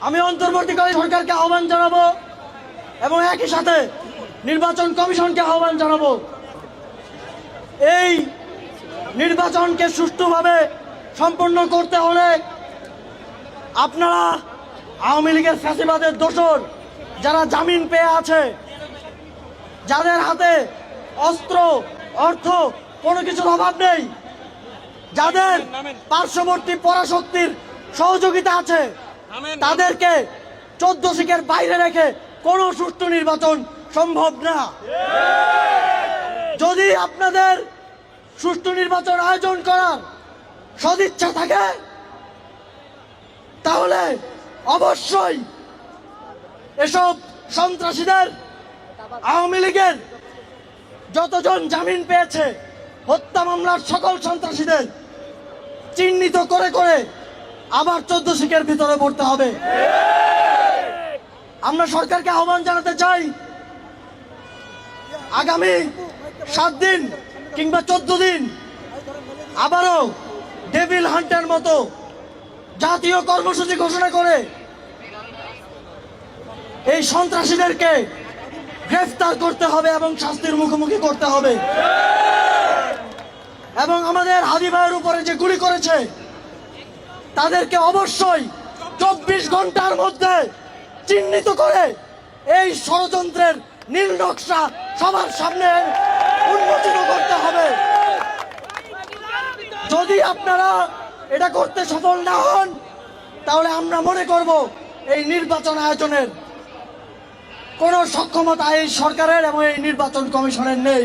আমি অন্তর্বর্তীকালীন সরকারকে আহ্বান জানাবো এবং একই সাথে নির্বাচন কমিশনকে আহ্বান জানাবো, এই নির্বাচনকে সুষ্ঠুভাবে সম্পন্ন করতে হলে আপনারা আওয়ামী লীগের ফ্যাসিবাদের দোসর যারা জামিন পেয়ে আছে, যাদের হাতে অস্ত্র অর্থ কোনো কিছুর অভাব নেই, যাদের পার্শ্ববর্তী পরাশক্তির সহযোগিতা আছে, তাদেরকে 14 শিখের বাইরে রেখে কোনো সুষ্ঠু নির্বাচন সম্ভব না। যদি আপনাদের সুষ্ঠু নির্বাচন আয়োজন করার সদিচ্ছা থাকে তাহলে অবশ্যই এসব সন্ত্রাসীদের, আওয়ামী লীগের যতজন জামিন পেয়েছে হত্যা মামলার সকল সন্ত্রাসীদের চিহ্নিত করে করে আবার 14 শিখের ভিতরে পড়তে হবে। আমরা সরকারকে আহ্বান জানাতে চাই, আগামী 7 দিন কিংবা 14 দিন আবারও ডেভিল হান্টের মতো জাতীয় কর্মসূচি ঘোষণা করে এই সন্ত্রাসীদেরকে গ্রেফতার করতে হবে এবং শাস্তির মুখোমুখি করতে হবে। এবং আমাদের হাদি ভাইয়ের উপরে যে গুলি করেছে তাদেরকে অবশ্যই 24 ঘন্টার মধ্যে চিহ্নিত করে এই ষড়যন্ত্রের নীল নকশা সবার সামনে উন্মোচিত করতে হবে। যদি আপনারা এটা করতে সফল না হন তাহলে আমরা মনে করব এই নির্বাচন আয়োজনের কোনো সক্ষমতা এই সরকারের এবং এই নির্বাচন কমিশনের নেই।